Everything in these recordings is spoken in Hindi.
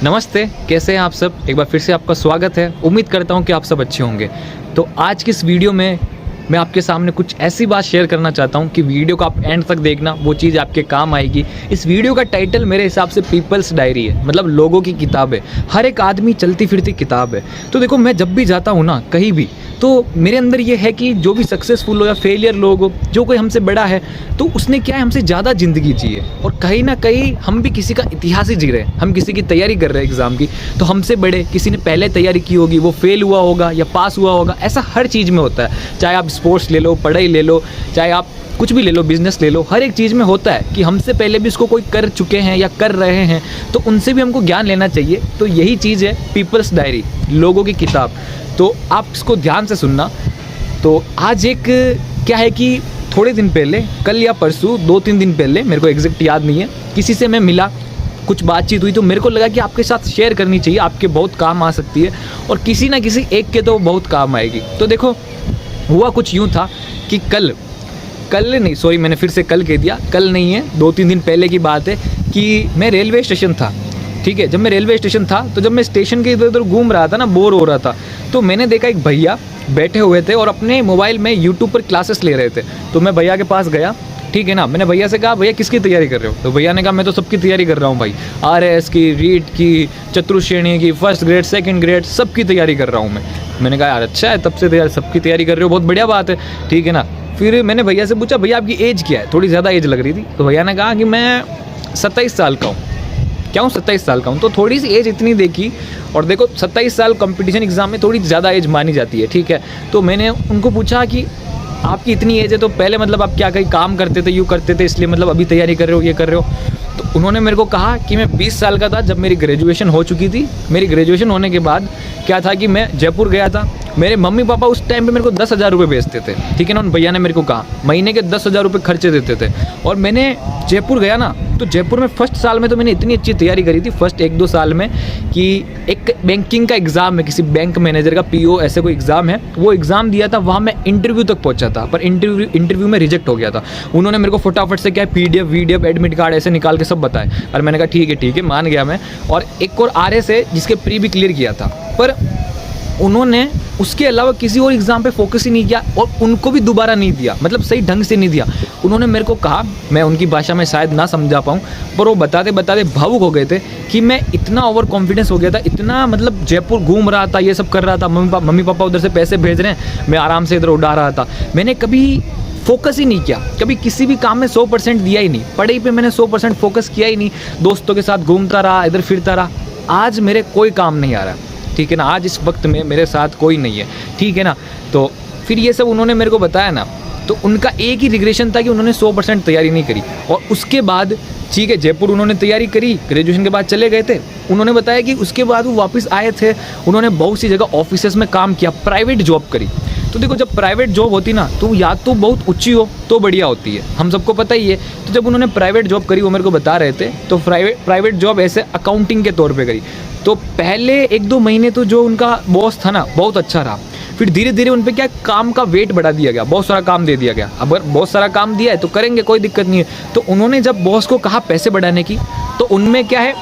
नमस्ते, कैसे हैं आप सब। एक बार फिर से आपका स्वागत है। उम्मीद करता हूं कि आप सब अच्छे होंगे। तो आज की इस वीडियो में मैं आपके सामने कुछ ऐसी बात शेयर करना चाहता हूं कि वीडियो को आप एंड तक देखना, वो चीज़ आपके काम आएगी। इस वीडियो का टाइटल मेरे हिसाब से पीपल्स डायरी है, मतलब लोगों की किताब है। हर एक आदमी चलती फिरती किताब है। तो देखो, मैं जब भी जाता हूँ ना कहीं भी, तो मेरे अंदर ये है कि जो भी सक्सेसफुल हो या फेलियर लोग हो, जो कोई हमसे बड़ा है, तो उसने क्या है, हमसे ज़्यादा ज़िंदगी जी है। और कहीं ना कहीं हम भी किसी का इतिहास ही जी रहे हैं। हम किसी की तैयारी कर रहे हैं एग्ज़ाम की, तो हमसे बड़े किसी ने पहले तैयारी की होगी, वो फेल हुआ होगा या पास हुआ होगा। ऐसा हर चीज़ में होता है। चाहे आप स्पोर्ट्स ले लो, पढ़ाई ले लो, चाहे आप कुछ भी ले लो, बिजनेस ले लो, हर एक चीज़ में होता है कि हमसे पहले भी इसको कोई कर चुके हैं या कर रहे हैं, तो उनसे भी हमको ज्ञान लेना चाहिए। तो यही चीज़ है पीपल्स डायरी, लोगों की किताब। तो आप इसको ध्यान से सुनना। तो आज एक क्या है कि थोड़े दिन पहले, कल या परसों, 2-3 दिन पहले, मेरे को एग्जैक्ट याद नहीं है, किसी से मैं मिला, कुछ बातचीत हुई, तो मेरे को लगा कि आपके साथ शेयर करनी चाहिए, आपके बहुत काम आ सकती है और किसी ना किसी एक के तो बहुत काम आएगी। तो देखो, हुआ कुछ यूँ था कि कल नहीं, सॉरी, मैंने फिर से कल कह दिया, कल नहीं है, 2-3 दिन पहले की बात है कि मैं रेलवे स्टेशन था। ठीक है, जब मैं रेलवे स्टेशन था, तो जब मैं स्टेशन के इधर उधर घूम रहा था ना, बोर हो रहा था, तो मैंने देखा एक भैया बैठे हुए थे और अपने मोबाइल में यूट्यूब पर क्लासेस ले रहे थे। तो मैं भैया के पास गया, ठीक है ना, मैंने भैया से कहा, भैया किसकी तैयारी कर रहे हो? तो भैया ने कहा, मैं तो सबकी तैयारी कर रहा हूँ भाई, RS की, रीट की, चतुर्श्रेणी की, फर्स्ट ग्रेड, सेकंड ग्रेड, सबकी तैयारी कर रहा हूँ मैंने कहा, यार अच्छा है, तब से तैयारी, सबकी तैयारी कर रहे हो, बहुत बढ़िया बात है, ठीक है ना। फिर मैंने भैया से पूछा, भैया आपकी एज क्या है? थोड़ी ज़्यादा एज लग रही थी। तो भैया ने कहा कि मैं 27 साल का हूँ। क्या हूँ? 27 साल का हूँ। तो थोड़ी सी एज इतनी देखी, और देखो 27 साल कंपटीशन एग्ज़ाम में थोड़ी ज़्यादा एज मानी जाती है, ठीक है। तो मैंने उनको पूछा कि आपकी इतनी एज है, तो पहले मतलब आप क्या कहीं काम करते थे, यूँ करते थे, इसलिए मतलब अभी तैयारी कर रहे हो, ये कर रहे हो? तो उन्होंने मेरे को कहा कि मैं 20 साल का था जब मेरी ग्रेजुएशन हो चुकी थी। मेरी ग्रेजुएशन होने के बाद क्या था कि मैं जयपुर गया था। मेरे मम्मी पापा उस टाइम पे मेरे को 10,000 रुपये भेजते थे, ठीक है ना। उन भैया ने मेरे को कहा, महीने के 10,000 रुपये खर्चे देते थे। और मैंने जयपुर गया ना, तो जयपुर में फर्स्ट साल में तो मैंने इतनी अच्छी तैयारी करी थी, फर्स्ट 1-2 साल में, कि एक बैंकिंग का एग्ज़ाम है, किसी बैंक मैनेजर का, PO ऐसे कोई एग्ज़ाम है, वो एग्ज़ाम दिया था। वहाँ मैं इंटरव्यू तक पहुँचा था, पर इंटरव्यू में रिजेक्ट हो गया था। उन्होंने मेरे को फटाफट से क्या है, PDF, VDF, एडमिट कार्ड ऐसे निकाल के सब बताए। और मैंने कहा ठीक है, मान गया मैं। और एक और RS है जिसके प्री भी क्लियर किया था, पर उन्होंने उसके अलावा किसी और एग्ज़ाम पे फोकस ही नहीं किया, और उनको भी दोबारा नहीं दिया, मतलब सही ढंग से नहीं दिया। उन्होंने मेरे को कहा, मैं उनकी भाषा में शायद ना समझा पाऊँ, पर वो बताते बताते भावुक हो गए थे कि मैं इतना ओवर कॉन्फिडेंस हो गया था, इतना मतलब जयपुर घूम रहा था, ये सब कर रहा था, मम्मी पापा उधर से पैसे भेज रहे हैं, मैं आराम से इधर उड़ा रहा था। मैंने कभी फोकस ही नहीं किया, कभी किसी भी काम में 100% दिया ही नहीं। पढ़ाई पे मैंने 100% फोकस किया ही नहीं, दोस्तों के साथ घूमता रहा, इधर फिरता रहा। आज मेरे कोई काम नहीं आ रहा, ठीक है ना। आज इस वक्त में मेरे साथ कोई नहीं है, ठीक है ना। तो फिर ये सब उन्होंने मेरे को बताया ना, तो उनका एक ही रिग्रेशन था कि उन्होंने 100% तैयारी नहीं करी। और उसके बाद ठीक है, जयपुर उन्होंने तैयारी करी, ग्रेजुएशन के बाद चले गए थे। उन्होंने बताया कि उसके बाद वो वापस आए थे, उन्होंने बहुत सी जगह ऑफिसेस में काम किया, प्राइवेट जॉब करी। तो देखो, जब प्राइवेट जॉब होती ना, तो या तो बहुत ऊंची हो तो बढ़िया होती है, हम सबको पता ही है। तो जब उन्होंने प्राइवेट जॉब करी, वो मेरे को बता रहे थे, तो प्राइवेट जॉब ऐसे अकाउंटिंग के तौर पे करी। तो पहले 1-2 महीने तो जो उनका बॉस था ना, बहुत अच्छा रहा। फिर धीरे धीरे उन पे क्या, काम का वेट बढ़ा दिया गया, बहुत सारा काम दे दिया गया। अब अगर बहुत सारा काम दिया है तो करेंगे, कोई दिक्कत नहीं है। तो उन्होंने जब बॉस को कहा पैसे बढ़ाने की, तो उनमें क्या है,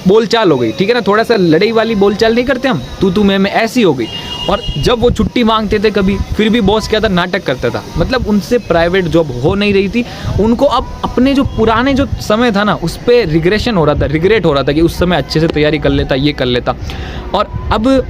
बोलचाल हो गई, ठीक है ना। थोड़ा सा लड़ाई वाली बोलचाल नहीं करते हम, तू मैं ऐसी हो गई। और जब वो छुट्टी मांगते थे कभी, फिर भी बॉस क्या था, नाटक करता था। मतलब उनसे प्राइवेट जॉब हो नहीं रही थी। उनको अब अपने जो पुराने जो समय था ना, उस पर रिग्रेट हो रहा था कि उस समय अच्छे से तैयारी कर लेता, ये कर लेता। और अब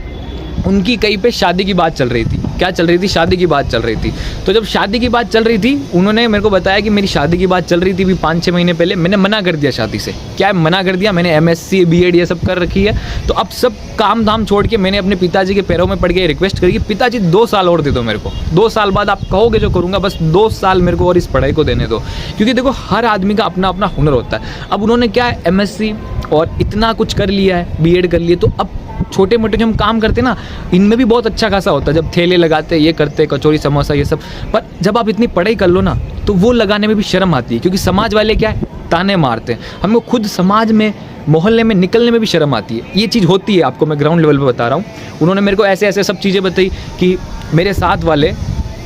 उनकी कहीं पे शादी की बात चल रही थी। क्या चल रही थी? शादी की बात चल रही थी। तो जब शादी की बात चल रही थी, उन्होंने मेरे को बताया कि मेरी शादी की बात चल रही थी भी 5-6 महीने पहले। मैंने मना कर दिया शादी से। क्या है, मना कर दिया। मैंने MSc B.Ed ये सब कर रखी है। तो अब सब काम धाम छोड़ के मैंने अपने पिताजी के पैरों में पड़ के रिक्वेस्ट करी कि पिताजी 2 साल और दे दो मेरे को। 2 साल बाद आप कहोगे जो करूँगा, बस 2 साल मेरे को और इस पढ़ाई को देने दो। क्योंकि देखो, हर आदमी का अपना अपना हुनर होता है। अब उन्होंने क्या है, MSc और इतना कुछ कर लिया है, B.Ed कर लिए, तो अब छोटे मोटे जो हम काम करते ना, इनमें भी बहुत अच्छा खासा होता है। जब ठेले लगाते, ये करते, कचौरी समोसा ये सब। पर जब आप इतनी पढ़ाई कर लो ना, तो वो लगाने में भी शर्म आती है, क्योंकि समाज वाले क्या है, ताने मारते हैं। हमको खुद समाज में, मोहल्ले में निकलने में भी शर्म आती है। ये चीज़ होती है, आपको मैं ग्राउंड लेवल पे बता रहा हूँ। उन्होंने मेरे को ऐसे ऐसे सब चीज़ें बताई कि मेरे साथ वाले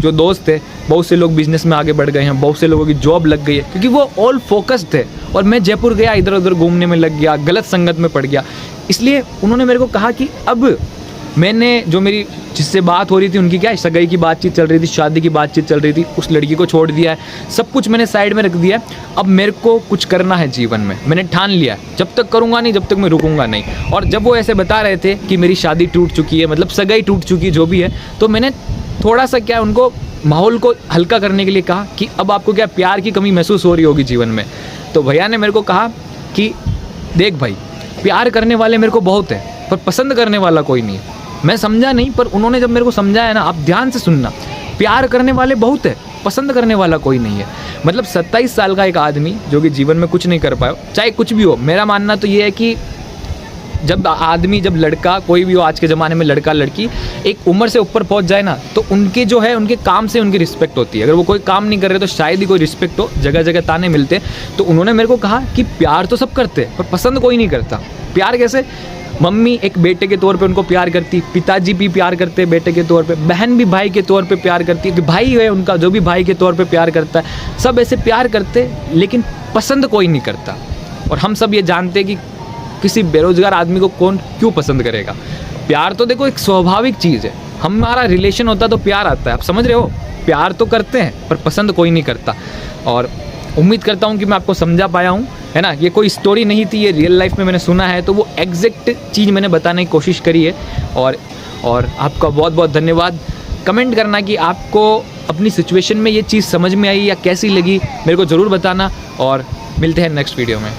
जो दोस्त थे, बहुत से लोग बिजनेस में आगे बढ़ गए हैं, बहुत से लोगों की जॉब लग गई है, क्योंकि वो ऑल फोकस्ड थे। और मैं जयपुर गया, इधर उधर घूमने में लग गया, गलत संगत में पड़ गया। इसलिए उन्होंने मेरे को कहा कि अब मैंने जो मेरी जिससे बात हो रही थी उनकी क्या सगाई की बातचीत चल रही थी, शादी की बातचीत चल रही थी, उस लड़की को छोड़ दिया है, सब कुछ मैंने साइड में रख दिया है। अब मेरे को कुछ करना है जीवन में, मैंने ठान लिया है, जब तक करूँगा नहीं जब तक मैं रुकूंगा नहीं। और जब वो ऐसे बता रहे थे कि मेरी शादी टूट चुकी है, मतलब सगाई टूट चुकी है जो भी है, तो मैंने थोड़ा सा क्या उनको माहौल को हल्का करने के लिए कहा कि अब आपको क्या प्यार की कमी महसूस हो रही होगी जीवन में। तो भैया ने मेरे को कहा कि देख भाई, प्यार करने वाले मेरे को बहुत है पर पसंद करने वाला कोई नहीं है। मैं समझा नहीं, पर उन्होंने जब मेरे को समझाया ना, आप ध्यान से सुनना, प्यार करने वाले बहुत है, पसंद करने वाला कोई नहीं है। मतलब 27 साल का एक आदमी जो कि जीवन में कुछ नहीं कर पाया, चाहे कुछ भी हो, मेरा मानना तो ये है कि जब आदमी, जब लड़का कोई भी हो, आज के ज़माने में लड़का लड़की एक उम्र से ऊपर पहुंच जाए ना, तो उनके जो है उनके काम से उनकी रिस्पेक्ट होती है। अगर वो कोई काम नहीं कर रहे तो शायद ही कोई रिस्पेक्ट हो, जगह जगह ताने मिलते। तो उन्होंने मेरे को कहा कि प्यार तो सब करते पर पसंद कोई नहीं करता। प्यार कैसे? मम्मी एक बेटे के तौर पे उनको प्यार करती, पिताजी भी प्यार करते बेटे के तौर पे, बहन भी भाई के तौर पे प्यार करती है, भाई है उनका जो भी भाई के तौर पे प्यार करता है, सब ऐसे प्यार करते, लेकिन पसंद कोई नहीं करता। और हम सब ये जानते हैं कि किसी बेरोजगार आदमी को कौन क्यों पसंद करेगा। प्यार तो देखो एक स्वाभाविक चीज़ है, हमारा रिलेशन होता तो प्यार आता है, आप समझ रहे हो। प्यार तो करते हैं पर पसंद कोई नहीं करता। और उम्मीद करता हूँ कि मैं आपको समझा पाया हूँ, है ना। ये कोई स्टोरी नहीं थी, ये रियल लाइफ में मैंने सुना है, तो वो एग्जैक्ट चीज़ मैंने बताने की कोशिश करी है। और आपका बहुत बहुत धन्यवाद। कमेंट करना कि आपको अपनी सिचुएशन में ये चीज़ समझ में आई या कैसी लगी, मेरे को ज़रूर बताना। और मिलते हैं नेक्स्ट वीडियो में।